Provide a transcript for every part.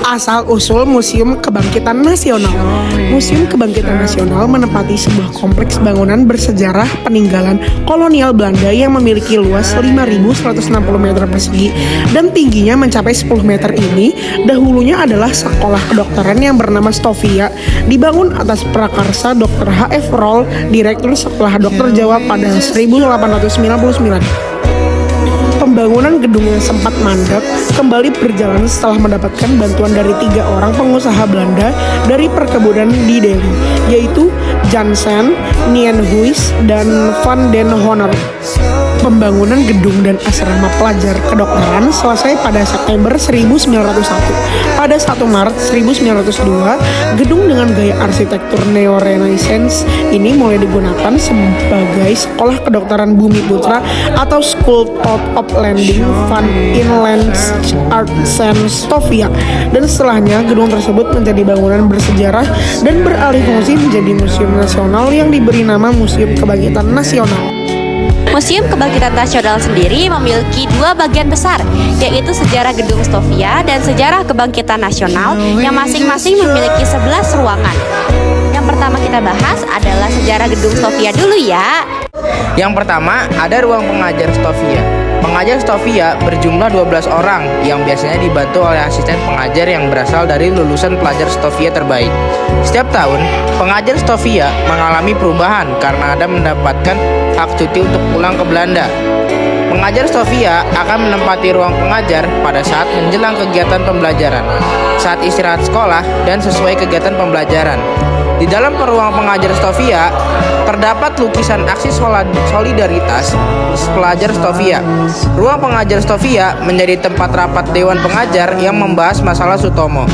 Asal-usul Museum Kebangkitan Nasional. Museum Kebangkitan Nasional menempati sebuah kompleks bangunan bersejarah peninggalan kolonial Belanda yang memiliki luas 5.160 meter persegi dan tingginya mencapai 10 meter ini dahulunya adalah sekolah kedokteran yang bernama Stovia, dibangun atas prakarsa Dr. H.F. Roll, Direktur Sekolah Dokter Jawa pada 1899. Pembangunan gedung yang sempat mandek kembali berjalan setelah mendapatkan bantuan dari 3 orang pengusaha Belanda dari perkebunan di Delhi, yaitu Jansen, Nienhuis, dan Van den Honor. Pembangunan gedung dan asrama pelajar kedokteran selesai pada September 1901. Pada 1 Maret 1902, gedung dengan gaya arsitektur neo-renaissance ini mulai digunakan sebagai Sekolah Kedokteran Bumi Putra atau School of Landing van Inlandse Artsen Stovia, dan setelahnya gedung tersebut menjadi bangunan bersejarah dan beralih fungsi menjadi museum nasional yang diberi nama Museum Kebangkitan Nasional. Museum Kebangkitan Nasional sendiri memiliki 2 bagian besar, yaitu sejarah gedung Stovia dan sejarah kebangkitan nasional yang masing-masing memiliki 11 ruangan. Yang pertama kita bahas adalah sejarah gedung Stovia dulu ya. Yang pertama ada ruang pengajar Stovia. Pengajar Stovia berjumlah 12 orang yang biasanya dibantu oleh asisten pengajar yang berasal dari lulusan pelajar Stovia terbaik. Setiap tahun, pengajar Stovia mengalami perubahan karena ada mendapatkan hak cuti untuk pulang ke Belanda. Pengajar Stovia akan menempati ruang pengajar pada saat menjelang kegiatan pembelajaran, saat istirahat sekolah, dan sesuai kegiatan pembelajaran. Di dalam ruang pengajar Stovia terdapat lukisan aksi solidaritas pelajar Stovia. Ruang pengajar Stovia menjadi tempat rapat dewan pengajar yang membahas masalah Sutomo.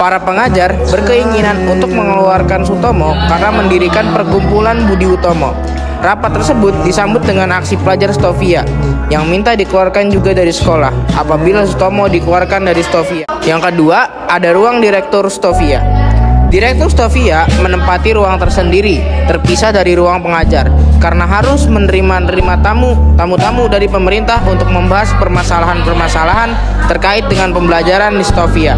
Para pengajar berkeinginan untuk mengeluarkan Sutomo karena mendirikan perkumpulan Budi Utomo. Rapat tersebut disambut dengan aksi pelajar Stovia yang minta dikeluarkan juga dari sekolah apabila Sutomo dikeluarkan dari Stovia. Yang kedua, ada ruang direktur Stovia. Direktur Stovia menempati ruang tersendiri, terpisah dari ruang pengajar, karena harus menerima tamu-tamu dari pemerintah untuk membahas permasalahan-permasalahan terkait dengan pembelajaran di Stovia.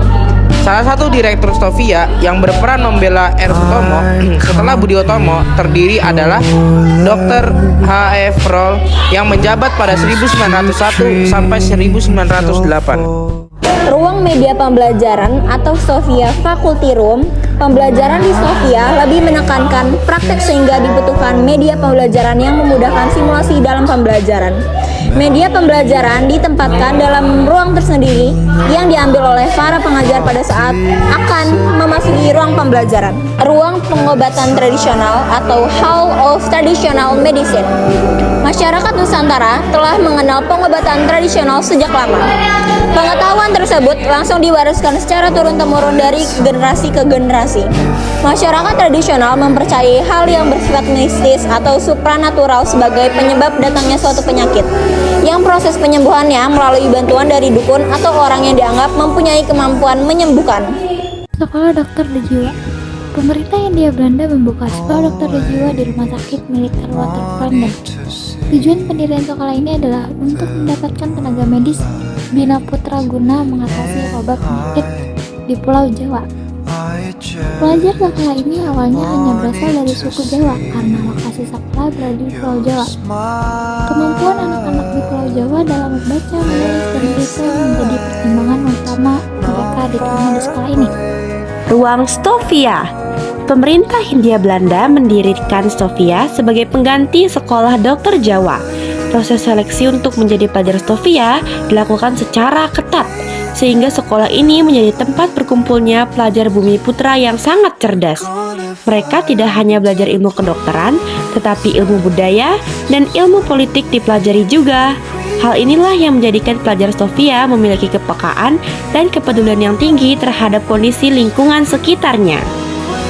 Salah satu direktur Stovia yang berperan membela R. Sutomo setelah Budi Utomo terdiri adalah Dr. H.F. Roll yang menjabat pada 1901 sampai 1908. Ruang media pembelajaran atau Stovia Faculty Room. Pembelajaran di Stovia lebih menekankan praktek sehingga dibutuhkan media pembelajaran yang memudahkan simulasi dalam pembelajaran. Media pembelajaran ditempatkan dalam ruang tersendiri yang diambil oleh para pengajar pada saat akan memasuki ruang pembelajaran. Ruang pengobatan tradisional atau Hall of Traditional Medicine. Masyarakat Nusantara telah mengenal pengobatan tradisional sejak lama. Pengetahuan tersebut langsung diwariskan secara turun-temurun dari generasi ke generasi. Masyarakat tradisional mempercayai hal yang bersifat mistis atau supranatural sebagai penyebab datangnya suatu penyakit, yang proses penyembuhannya melalui bantuan dari dukun atau orang yang dianggap mempunyai kemampuan menyembuhkan. Sekolah Dokter Jiwa. Pemerintah Hindia Belanda membuka sekolah dokter jiwa di Rumah Sakit Militer Waterplan. Tujuan pendirian sekolah ini adalah untuk mendapatkan tenaga medis bina putra guna mengatasi wabah penyakit di Pulau Jawa. Pelajar sekolah ini awalnya hanya berasal dari suku Jawa karena lokasi sekolah berada di Pulau Jawa. Kemampuan anak-anak di Pulau Jawa dalam membaca, menulis, dan berhitung menjadi pertimbangan utama mereka diterima di sekolah ini. Ruang Stovia. Pemerintah Hindia Belanda mendirikan Stovia sebagai pengganti Sekolah Dokter Jawa. Proses seleksi untuk menjadi pelajar Stovia dilakukan secara ketat, sehingga sekolah ini menjadi tempat berkumpulnya pelajar bumi putra yang sangat cerdas. Mereka tidak hanya belajar ilmu kedokteran, tetapi ilmu budaya dan ilmu politik dipelajari juga. Hal inilah yang menjadikan pelajar Stovia memiliki kepekaan dan kepedulian yang tinggi terhadap kondisi lingkungan sekitarnya.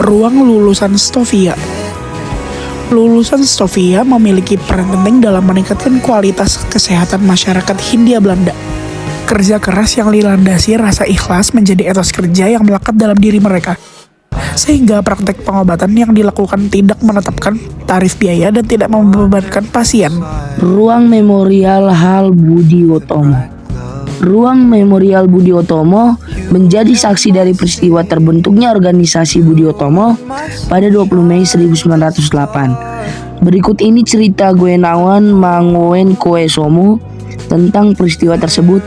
Ruang lulusan Stovia. Lulusan Stovia memiliki peran penting dalam meningkatkan kualitas kesehatan masyarakat Hindia Belanda. Kerja keras yang dilandasi rasa ikhlas menjadi etos kerja yang melekat dalam diri mereka. sehingga praktek pengobatan yang dilakukan tidak menetapkan tarif biaya dan tidak membebankan pasien. Ruang Memorial Hal Budi Utomo. Ruang Memorial Budi Utomo menjadi saksi dari peristiwa terbentuknya organisasi Budi Utomo pada 20 Mei 1908. Berikut ini cerita Guenawan Mangoen Koesomo tentang peristiwa tersebut.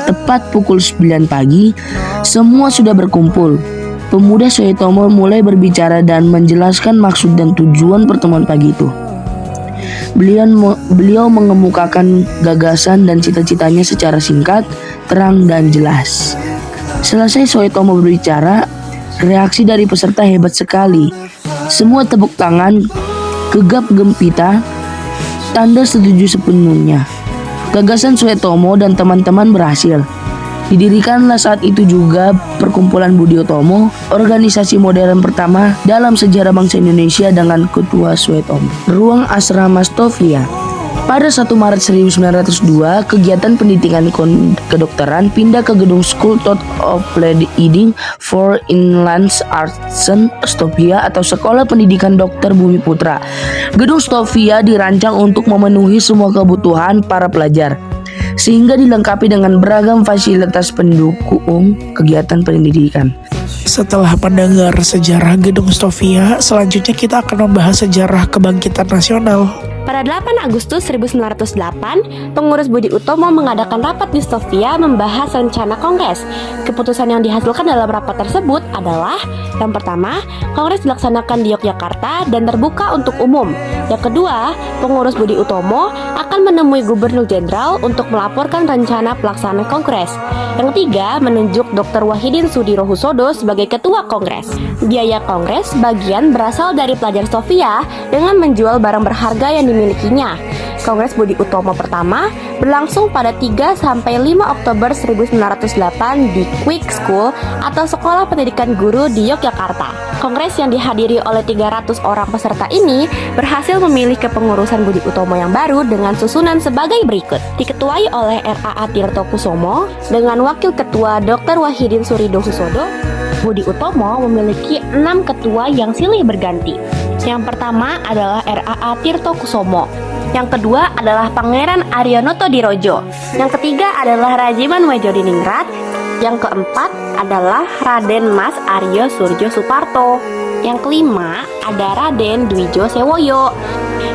Tepat pukul 9 pagi, semua sudah berkumpul. Pemuda Suetomo mulai berbicara dan menjelaskan maksud dan tujuan pertemuan pagi itu. Beliau mengemukakan gagasan dan cita-citanya secara singkat, terang, dan jelas. Selesai Suetomo berbicara, reaksi dari peserta hebat sekali. Semua tepuk tangan, gegap gempita, tanda setuju sepenuhnya. Gagasan Suetomo dan teman-teman berhasil. Didirikanlah saat itu juga Perkumpulan Budi Utomo, organisasi modern pertama dalam sejarah bangsa Indonesia dengan Ketua Suetomo. Ruang Asrama Stovia. Pada 1 Maret 1902, kegiatan pendidikan kedokteran pindah ke gedung School of Leading for Inland Arts Stovia atau Sekolah Pendidikan Dokter Bumi Putra. Gedung Stovia dirancang untuk memenuhi semua kebutuhan para pelajar, sehingga dilengkapi dengan beragam fasilitas pendukung kegiatan pendidikan. Setelah mendengar sejarah gedung Stovia, selanjutnya kita akan membahas sejarah kebangkitan nasional. Pada 8 Agustus 1908, pengurus Budi Utomo mengadakan rapat di Stovia membahas rencana kongres. Keputusan yang dihasilkan dalam rapat tersebut adalah: yang pertama, kongres dilaksanakan di Yogyakarta dan terbuka untuk umum. Yang kedua, pengurus Budi Utomo akan menemui Gubernur Jenderal untuk melaporkan rencana pelaksanaan kongres. Yang ketiga, menunjuk Dr. Wahidin Sudirohusodo sebagai ketua kongres. Biaya kongres bagian berasal dari pelajar Stovia dengan menjual barang berharga yang dimilikinya. Kongres Budi Utomo pertama berlangsung pada 3-5 Oktober 1908 di Quick School atau Sekolah Pendidikan Guru di Yogyakarta. Kongres yang dihadiri oleh 300 orang peserta ini berhasil memilih kepengurusan Budi Utomo yang baru dengan susunan sebagai berikut. Diketuai oleh R.A.A. Tirto Kusumo dengan Wakil Ketua Dr. Wahidin Sudirohusodo. Budi Utomo memiliki 6 ketua yang silih berganti. Yang pertama adalah R.A.A. Tirto Kusumo. Yang kedua adalah Pangeran Aryonoto Dirojo. Yang ketiga adalah Rajiman Wedjodiningrat. Yang keempat adalah Raden Mas Aryo Surjo Suparto. Yang kelima ada Raden Dwijo Sewoyo.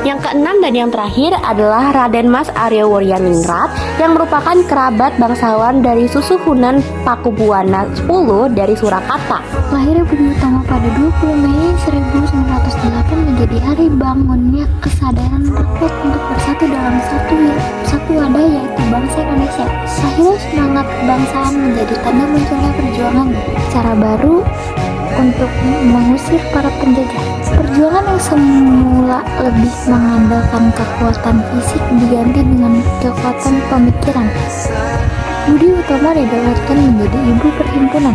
Yang keenam dan yang terakhir adalah Raden Mas Aryo Wuryaningrat yang merupakan kerabat bangsawan dari Susuhunan Pakubuwana 10 dari Surakarta. Lahirnya Budi Utomo pada 20 Mei 1908 menjadi hari bangunnya kesadaran rakyat untuk bersatu dalam satu wadah, yaitu bangsa Indonesia. Akhirnya semangat kebangsaan menjadi tanda munculnya perjuangan cara baru untuk mengusir para penjajah. Perjuangan yang semula lebih mengandalkan kekuatan fisik diganti dengan kekuatan pemikiran. Budi Utomo didaulatkan menjadi ibu perhimpunan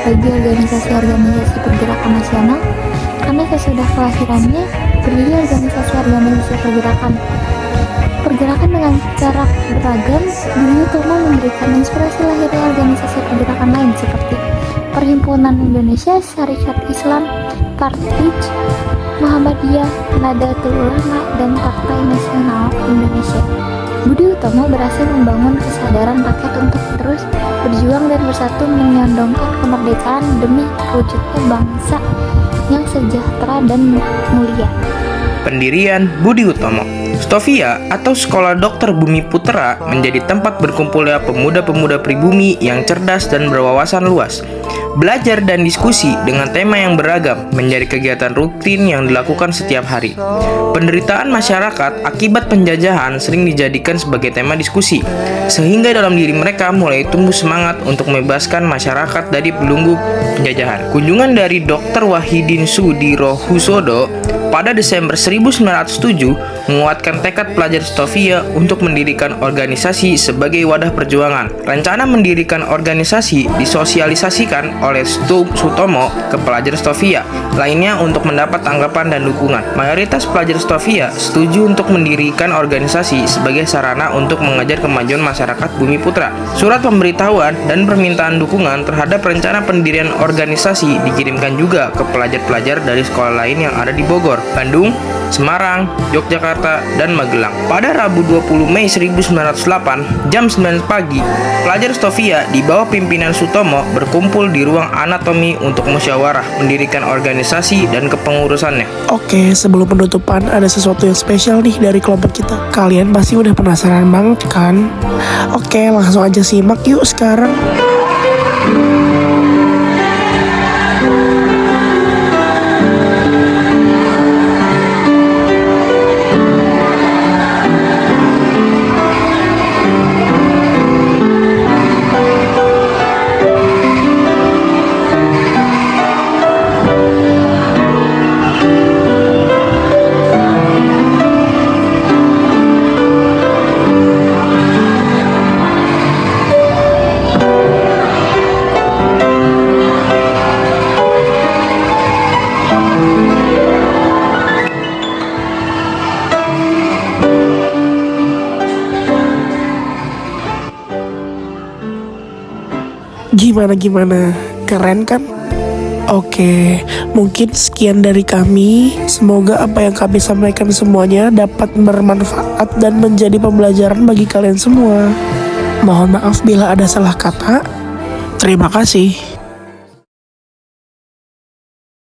bagi organisasi-organisasi pergerakan nasional, karena sesudah kelahirannya berdiri organisasi pergerakan dengan cara beragam. Budi Utomo memberikan inspirasi lahirnya organisasi pergerakan lain seperti Perhimpunan Indonesia, Syarikat Islam, Partij, Muhammadiyah, Nahdlatul Ulama, dan Partai Nasional Indonesia. Budi Utomo berhasil membangun kesadaran rakyat untuk terus berjuang dan bersatu menyandongkan kemerdekaan demi terwujudnya bangsa yang sejahtera dan mulia. Pendirian Budi Utomo. Stovia atau Sekolah Dokter Bumi Putra menjadi tempat berkumpulnya pemuda-pemuda pribumi yang cerdas dan berwawasan luas. Belajar dan diskusi dengan tema yang beragam menjadi kegiatan rutin yang dilakukan setiap hari. Penderitaan masyarakat akibat penjajahan sering dijadikan sebagai tema diskusi, sehingga dalam diri mereka mulai tumbuh semangat untuk membebaskan masyarakat dari belenggu penjajahan. Kunjungan dari Dr. Wahidin Sudirohusodo pada Desember 1907 menguatkan tekad pelajar Stovia untuk mendirikan organisasi sebagai wadah perjuangan. Rencana mendirikan organisasi disosialisasikan oleh Sutomo ke pelajar Stovia lainnya untuk mendapat tanggapan dan dukungan. Mayoritas pelajar Stovia setuju untuk mendirikan organisasi sebagai sarana untuk mengejar kemajuan masyarakat Bumi Putra. Surat pemberitahuan dan permintaan dukungan terhadap rencana pendirian organisasi dikirimkan juga ke pelajar-pelajar dari sekolah lain yang ada di Bogor, Bandung, Semarang, Yogyakarta, dan Magelang. Pada Rabu 20 Mei 1908, jam 9 pagi, pelajar Stovia di bawah pimpinan Sutomo berkumpul di ruang anatomi untuk musyawarah mendirikan organisasi dan kepengurusannya. Oke, sebelum penutupan ada sesuatu yang spesial nih dari kelompok kita. Kalian pasti udah penasaran banget kan? Oke, langsung aja simak yuk sekarang. Gimana? Keren kan? Oke, mungkin sekian dari kami. Semoga apa yang kami sampaikan semuanya dapat bermanfaat dan menjadi pembelajaran bagi kalian semua. Mohon maaf bila ada salah kata. Terima kasih.